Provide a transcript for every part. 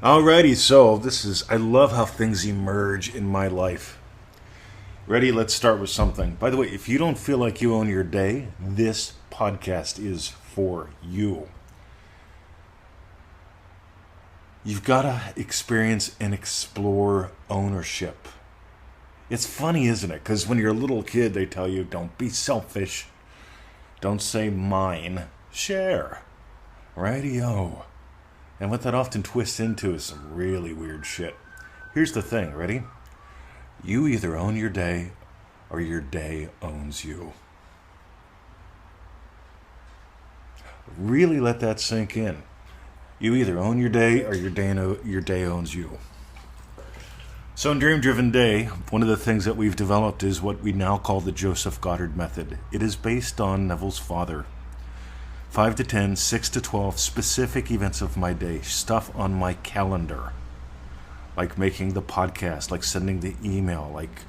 Alrighty, so I love how things emerge in my life. Ready? Let's start with something. By the way, if you don't feel like you own your day, this podcast is for you. You've got to experience and explore ownership. It's funny, isn't it? Because when you're a little kid, they tell you, don't be selfish. Don't say mine. Share. Radio. And what that often twists into is some really weird shit. Here's the thing, ready? You either own your day or your day owns you. Really let that sink in. You either own your day or your day owns you. So in Dream Driven Day, one of the things that we've developed is what we now call the Joseph Goddard method. It is based on Neville's father. 5 to 10, 6 to 12 specific events of my day, stuff on my calendar. Like making the podcast, like sending the email, like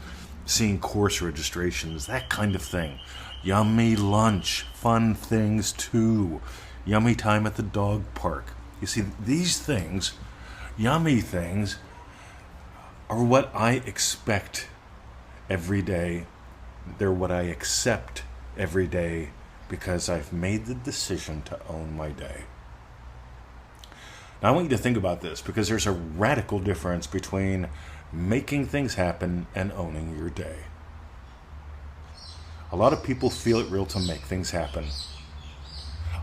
seeing course registrations, that kind of thing. Yummy lunch, fun things too. Yummy time at the dog park. You see, these things, yummy things, are what I expect every day. They're what I accept every day because I've made the decision to own my day. Now I want you to think about this because there's a radical difference between making things happen and owning your day. A lot of people feel it real to make things happen.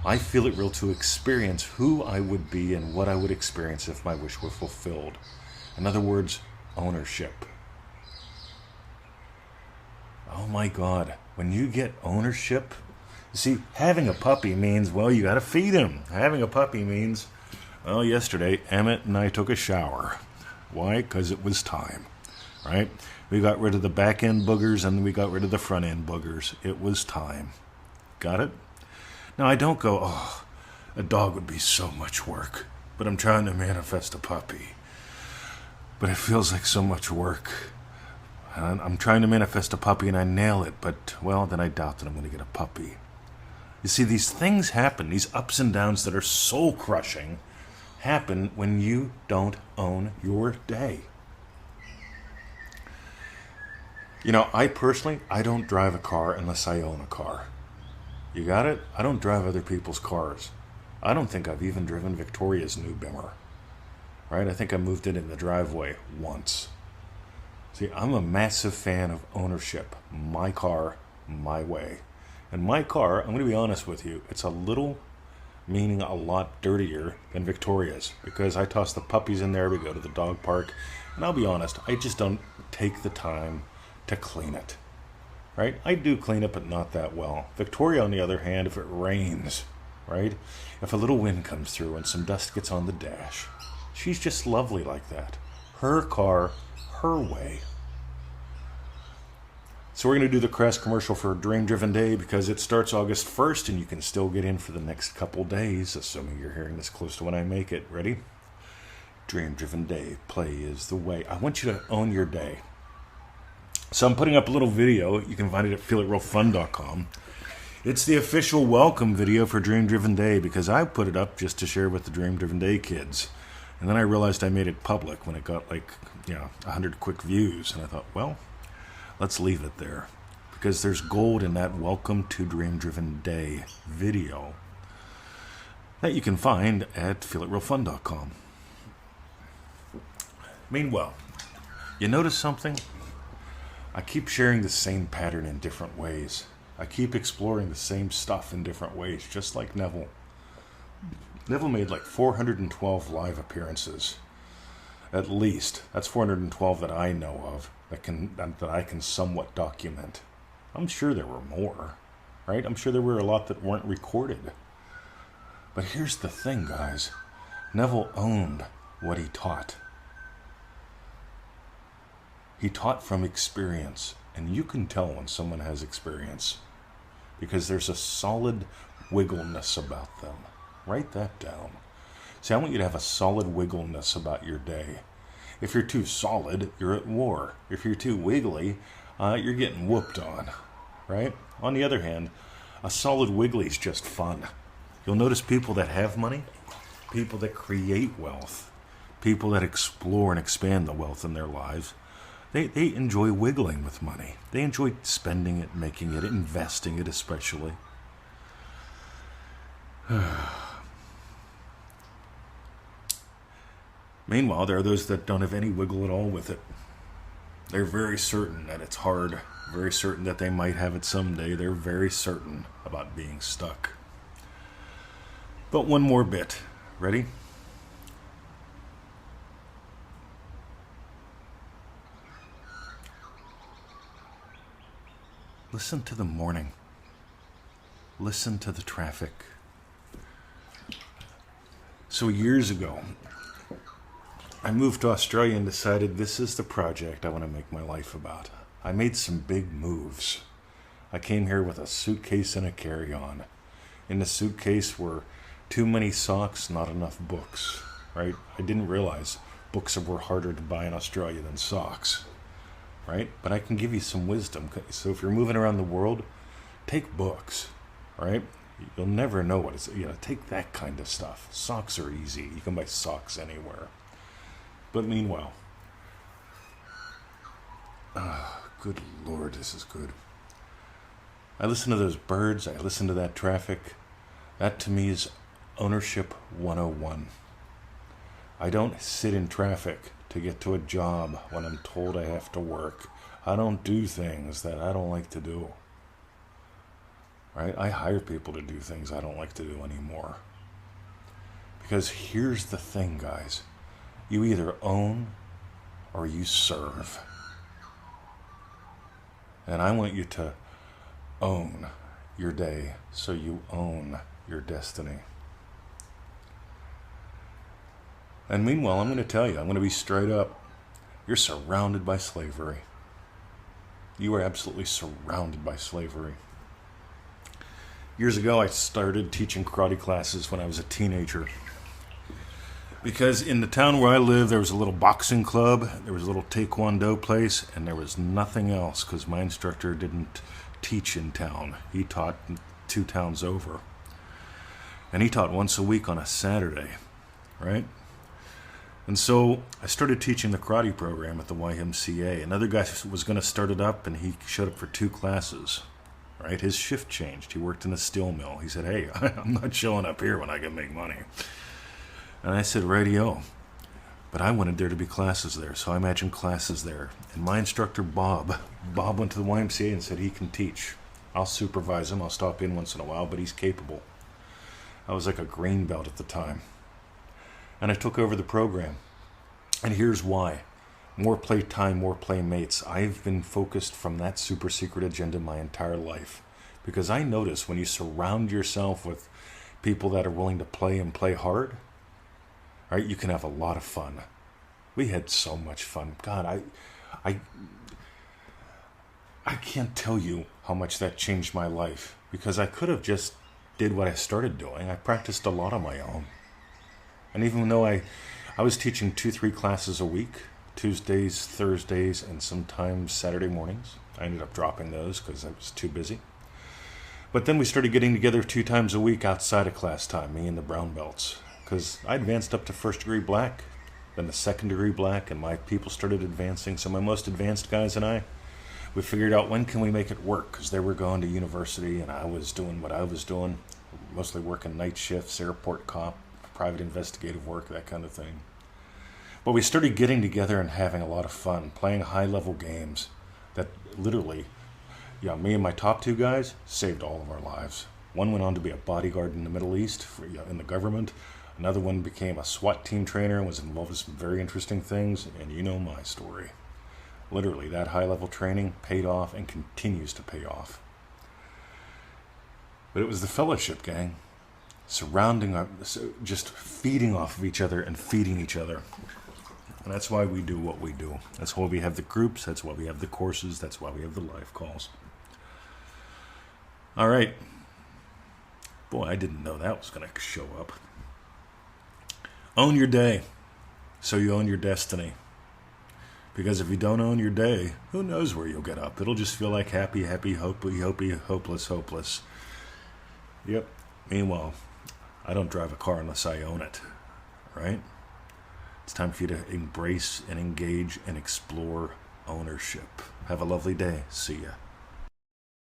I feel it real to experience who I would be and what I would experience if my wish were fulfilled. In other words, ownership. Oh my God, when you get ownership, you see, having a puppy means, well, you got to feed him. Having a puppy means, well, yesterday, Emmett and I took a shower. Why? Because it was time, right? We got rid of the back end boogers and we got rid of the front end boogers. It was time. Got it? Now, I don't go, oh, a dog would be so much work, but I'm trying to manifest a puppy. But it feels like so much work. I'm trying to manifest a puppy and I nail it, but, well, then I doubt that I'm going to get a puppy. You see, these things happen, these ups and downs that are soul-crushing, happen when you don't own your day. You know, I don't drive a car unless I own a car. You got it? I don't drive other people's cars. I don't think I've even driven Victoria's new Bimmer. Right? I think I moved it in the driveway once. See, I'm a massive fan of ownership. My car, my way. And my car, I'm going to be honest with you, it's a little, meaning a lot dirtier than Victoria's. Because I toss the puppies in there, we go to the dog park. And I'll be honest, I just don't take the time to clean it. Right? I do clean it, but not that well. Victoria, on the other hand, if it rains, right? If a little wind comes through and some dust gets on the dash, she's just lovely like that. Her car, her way. So we're going to do the crash commercial for Dream Driven Day because it starts August 1st and you can still get in for the next couple days, assuming you're hearing this close to when I make it. Ready? Dream Driven Day. Play is the way. I want you to own your day. So I'm putting up a little video. You can find it at feelitrealfun.com. It's the official welcome video for Dream Driven Day because I put it up just to share with the Dream Driven Day kids. And then I realized I made it public when it got 100 quick views. And I thought, well, let's leave it there. Because there's gold in that Welcome to Dream Driven Day video that you can find at feelitrealfun.com. Meanwhile, you notice something? I keep sharing the same pattern in different ways. I keep exploring the same stuff in different ways, just like Neville. Neville made 412 live appearances. At least. That's 412 that I know of, that I can somewhat document. I'm sure there were more, right? I'm sure there were a lot that weren't recorded. But here's the thing, guys. Neville owned what he taught. He taught from experience, and you can tell when someone has experience because there's a solid wiggleness about them. Write that down. See, I want you to have a solid wiggleness about your day. If you're too solid, you're at war. If you're too wiggly, you're getting whooped on, right? On the other hand, a solid wiggly is just fun. You'll notice people that have money, people that create wealth, people that explore and expand the wealth in their lives, they enjoy wiggling with money. They enjoy spending it, making it, investing it especially. Meanwhile, there are those that don't have any wiggle at all with it. They're very certain that it's hard, very certain that they might have it someday. They're very certain about being stuck. But one more bit. Ready? Listen to the morning. Listen to the traffic. So years ago, I moved to Australia and decided this is the project I want to make my life about. I made some big moves. I came here with a suitcase and a carry-on. In the suitcase were too many socks, not enough books, right? I didn't realize books were harder to buy in Australia than socks, right? But I can give you some wisdom. So if you're moving around the world, take books, right? You'll never know what it's, take that kind of stuff. Socks are easy. You can buy socks anywhere. But meanwhile, good Lord, this is good. I listen to those birds. I listen to that traffic. That to me is ownership 101. I don't sit in traffic to get to a job when I'm told I have to work. I don't do things that I don't like to do. Right? I hire people to do things I don't like to do anymore. Because here's the thing, guys. You either own or you serve. And I want you to own your day so you own your destiny. And meanwhile, I'm going to tell you, I'm going to be straight up. You're surrounded by slavery. You are absolutely surrounded by slavery. Years ago, I started teaching karate classes when I was a teenager. Because in the town where I live, there was a little boxing club, there was a little taekwondo place, and there was nothing else because my instructor didn't teach in town. He taught 2 towns over. And he taught once a week on a Saturday, right? And so I started teaching the karate program at the YMCA. Another guy was going to start it up, and he showed up for 2 classes, right? His shift changed. He worked in a steel mill. He said, hey, I'm not showing up here when I can make money. And I said, radio. But I wanted there to be classes there, so I imagined classes there. And my instructor, Bob went to the YMCA and said he can teach. I'll supervise him. I'll stop in once in a while, but he's capable. I was like a green belt at the time. And I took over the program. And here's why. More play time, more playmates. I've been focused from that super secret agenda my entire life. Because I notice when you surround yourself with people that are willing to play and play hard, right, you can have a lot of fun. We had so much fun. God, I can't tell you how much that changed my life. Because I could have just did what I started doing. I practiced a lot on my own. And even though I was teaching 2-3 classes a week, Tuesdays, Thursdays, and sometimes Saturday mornings. I ended up dropping those because I was too busy. But then we started getting together 2 times a week outside of class time, me and the brown belts. Because I advanced up to 1st degree black, then the 2nd degree black, and my people started advancing. So my most advanced guys and I, we figured out when can we make it work, because they were going to university and I was doing what I was doing, mostly working night shifts, airport cop, private investigative work, that kind of thing. But we started getting together and having a lot of fun, playing high-level games that literally, me and my top 2 guys saved all of our lives. One went on to be a bodyguard in the Middle East in the government. Another one became a SWAT team trainer and was involved in some very interesting things, and you know my story. Literally, that high-level training paid off and continues to pay off. But it was the fellowship, gang. Just feeding off of each other and feeding each other. And that's why we do what we do. That's why we have the groups, that's why we have the courses, that's why we have the live calls. All right. Boy, I didn't know that was going to show up. Own your day, so you own your destiny. Because if you don't own your day, who knows where you'll get up? It'll just feel like happy, hopeless. Yep. Meanwhile, I don't drive a car unless I own it, right? It's time for you to embrace and engage and explore ownership. Have a lovely day. See ya.